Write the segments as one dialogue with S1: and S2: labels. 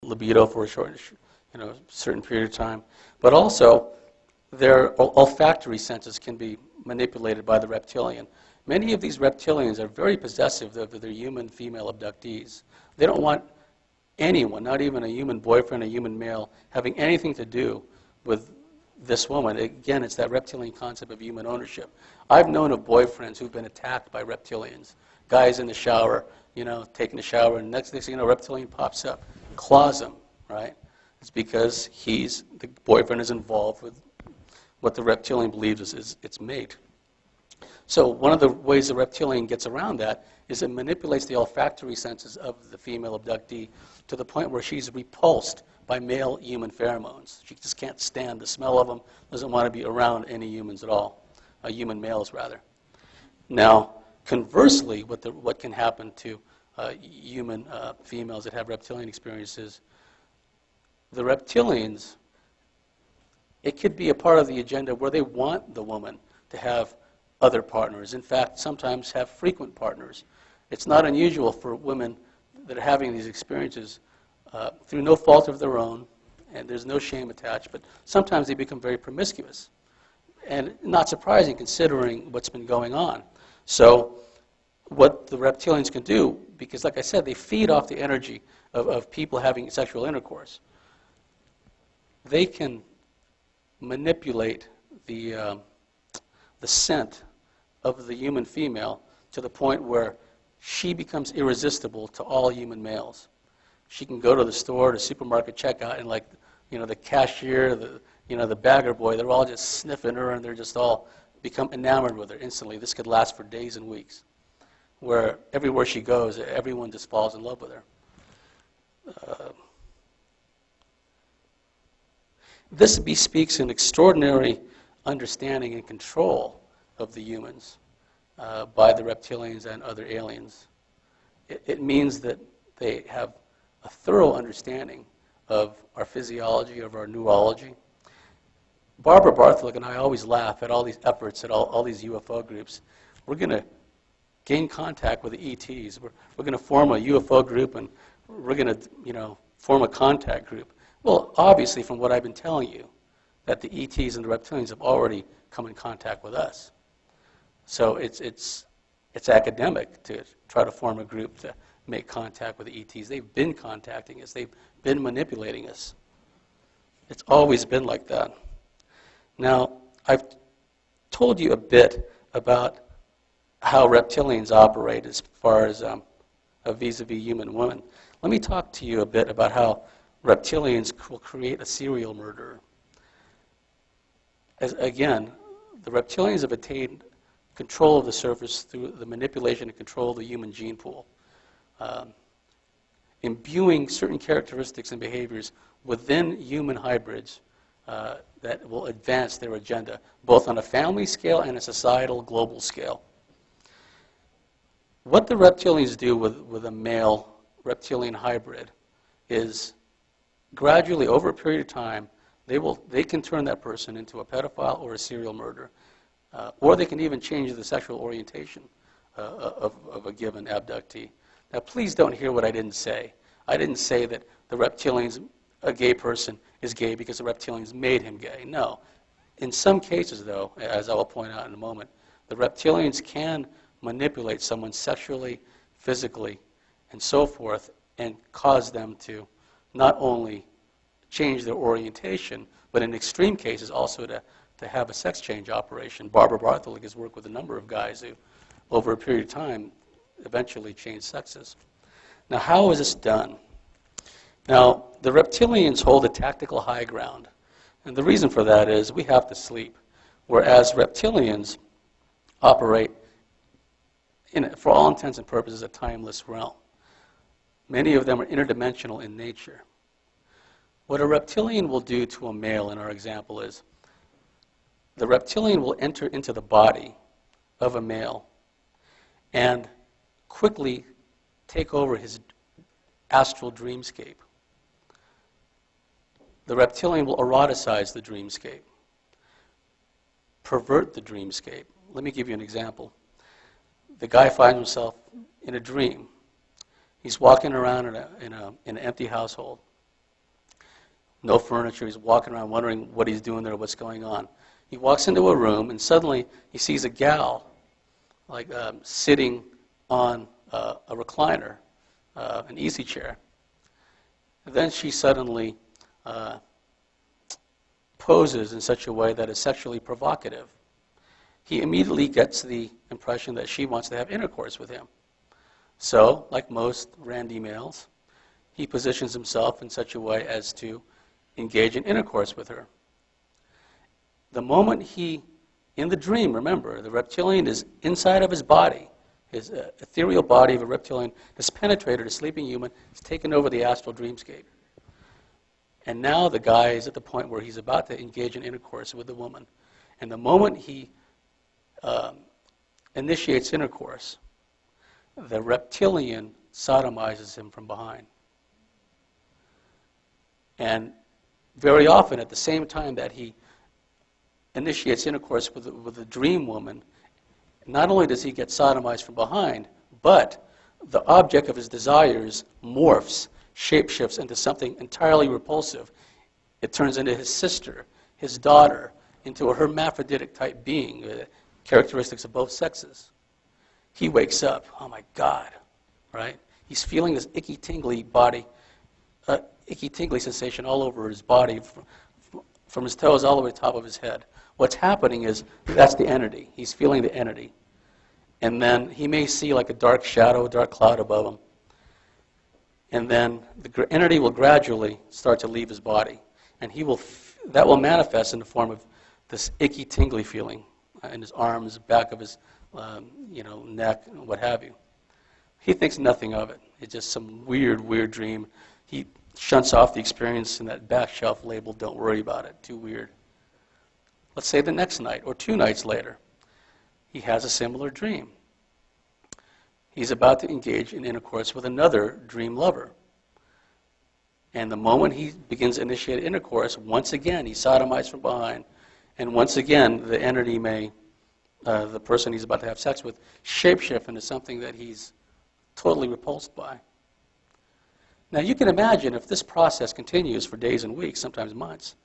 S1: libido for a certain period of time. But also, their olfactory senses can be manipulated by the reptilian. Many of these reptilians are very possessive of their human female abductees. They don't want anyone, not even a human boyfriend, a human male, having anything to do with this woman. Again, it's that reptilian concept of human ownership. I've known of boyfriends who've been attacked by reptilians. Guys in the shower, taking a shower, and next thing you know, a reptilian pops up, claws him, right? It's because the boyfriend is involved with what the reptilian believes is its mate. So one of the ways the reptilian gets around that is it manipulates the olfactory senses of the female abductee to the point where she's repulsed by male human pheromones. She just can't stand the smell of them, doesn't want to be around any humans at all, human males rather. Now, conversely, what can happen to human females that have reptilian experiences, the reptilians, it could be a part of the agenda where they want the woman to have other partners. In fact, sometimes have frequent partners. It's not unusual for women that are having these experiences through no fault of their own, and there's no shame attached, but sometimes they become very promiscuous. And not surprising considering what's been going on. So what the reptilians can do, because like I said, they feed off the energy of people having sexual intercourse. They can manipulate the scent of the human female to the point where she becomes irresistible to all human males. She can go to the store, the supermarket checkout, and the cashier, the bagger boy, they're all just sniffing her, and they're just all become enamored with her instantly. This could last for days and weeks, where everywhere she goes, everyone just falls in love with her. This bespeaks an extraordinary understanding and control of the humans by the reptilians and other aliens. It means that they have a thorough understanding of our physiology, of our neurology. Barbara Bartley and I always laugh at all these efforts, at all these UFO groups. We're going to gain contact with the ETs. We're going to form a UFO group, and we're going to form a contact group. Well, obviously, from what I've been telling you, that the ETs and the reptilians have already come in contact with us. So it's academic to try to form a group to make contact with the ETs. They've been contacting us. They've been manipulating us. It's always been like that. Now, I've told you a bit about how reptilians operate as far as a vis-a-vis human women. Let me talk to you a bit about how reptilians will create a serial murderer. Again, the reptilians have attained control of the surface through the manipulation and control of the human gene pool, imbuing certain characteristics and behaviors within human hybrids that will advance their agenda, both on a family scale and a societal global scale. What the reptilians do with a male reptilian hybrid is gradually, over a period of time, they can turn that person into a pedophile or a serial murderer, or they can even change the sexual orientation of a given abductee. Now, please don't hear what I didn't say. I didn't say that the reptilians, a gay person, is gay because the reptilians made him gay. No. In some cases, though, as I will point out in a moment, the reptilians can manipulate someone sexually, physically, and so forth, and cause them to not only change their orientation, but in extreme cases also to have a sex change operation. Barbara Bartley has worked with a number of guys who, over a period of time, eventually changed sexes. Now, how is this done? Now, the reptilians hold a tactical high ground. And the reason for that is we have to sleep, whereas reptilians operate, for all intents and purposes, a timeless realm. Many of them are interdimensional in nature. What a reptilian will do to a male in our example is the reptilian will enter into the body of a male and quickly take over his astral dreamscape. The reptilian will eroticize the dreamscape, pervert the dreamscape. Let me give you an example. The guy finds himself in a dream. He's walking around in an empty household. no furniture. He's walking around wondering what he's doing there, what's going on. He walks into a room, and suddenly he sees a gal sitting on a recliner, an easy chair. And then she suddenly poses in such a way that is sexually provocative. He immediately gets the impression that she wants to have intercourse with him. So, like most randy males, he positions himself in such a way as to engage in intercourse with her. The moment in the dream, remember, the reptilian is inside of his body. His ethereal body of a reptilian has penetrated a sleeping human, has taken over the astral dreamscape. And now the guy is at the point where he's about to engage in intercourse with the woman. And the moment he initiates intercourse, the reptilian sodomizes him from behind. And very often, at the same time that he initiates intercourse with the dream woman, not only does he get sodomized from behind, but the object of his desires morphs, shapeshifts into something entirely repulsive. It turns into his sister, his daughter, into a hermaphroditic type being, characteristics of both sexes. He wakes up, oh my God, right? He's feeling this icky tingly sensation all over his body, from his toes all the way to the top of his head. What's happening is that's the entity. He's feeling the entity. And then he may see like a dark shadow, a dark cloud above him. And then the entity will gradually start to leave his body. And that will manifest in the form of this icky tingly feeling in his arms, back of his neck, what have you. He thinks nothing of it. It's just some weird dream. He shunts off the experience in that back shelf labeled, "Don't worry about it, too weird." Let's say the next night or 2 nights later, he has a similar dream. He's about to engage in intercourse with another dream lover. And the moment he begins to initiate intercourse, once again, he's sodomized from behind. And once again, the entity the person he's about to have sex with, shapeshift into something that he's totally repulsed by. Now, you can imagine if this process continues for days and weeks, sometimes months,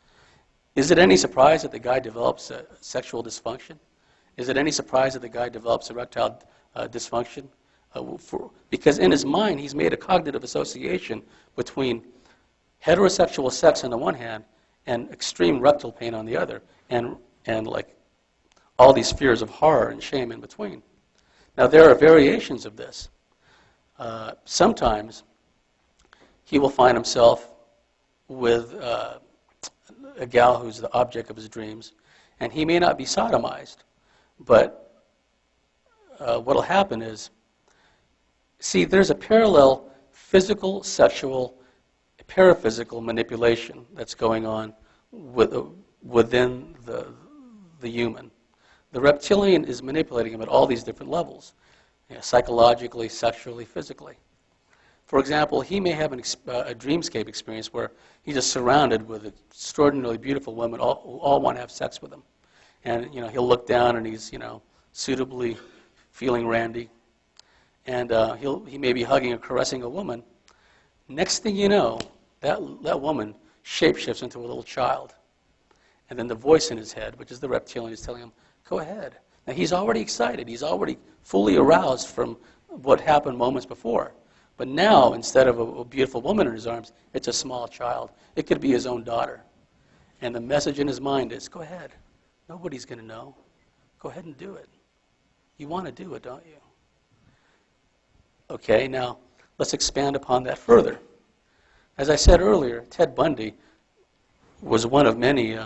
S1: is it any surprise that the guy develops a sexual dysfunction? Is it any surprise that the guy develops erectile dysfunction? Because in his mind, he's made a cognitive association between heterosexual sex on the one hand and extreme rectal pain on the other, and like all these fears of horror and shame in between. Now, there are variations of this. Sometimes he will find himself with a gal who's the object of his dreams, and he may not be sodomized, but what will happen is, see, there's a parallel physical, sexual, paraphysical manipulation that's going on within the human. The reptilian is manipulating him at all these different levels, psychologically, sexually, physically. For example, he may have a dreamscape experience where he's just surrounded with extraordinarily beautiful women who all want to have sex with him. And he'll look down and he's suitably feeling randy. And he may be hugging or caressing a woman. Next thing you know, that woman shapeshifts into a little child. And then the voice in his head, which is the reptilian, is telling him, go ahead. Now, he's already excited. He's already fully aroused from what happened moments before. But now, instead of a beautiful woman in his arms, it's a small child. It could be his own daughter. And the message in his mind is, go ahead. Nobody's going to know. Go ahead and do it. You want to do it, don't you? Okay, now, let's expand upon that further. As I said earlier, Ted Bundy was one of many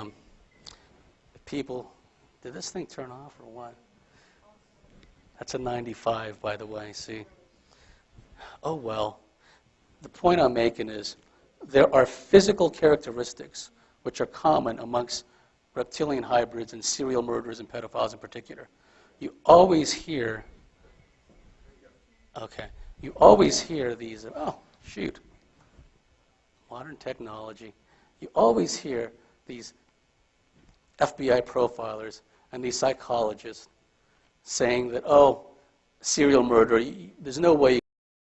S1: people. Did this thing turn off or what? That's a 95, by the way, see? Oh, well. The point I'm making is there are physical characteristics which are common amongst reptilian hybrids and serial murderers and pedophiles in particular. You always hear, these, modern technology. You always hear these FBI profilers and these psychologists saying that, serial murder, there's no way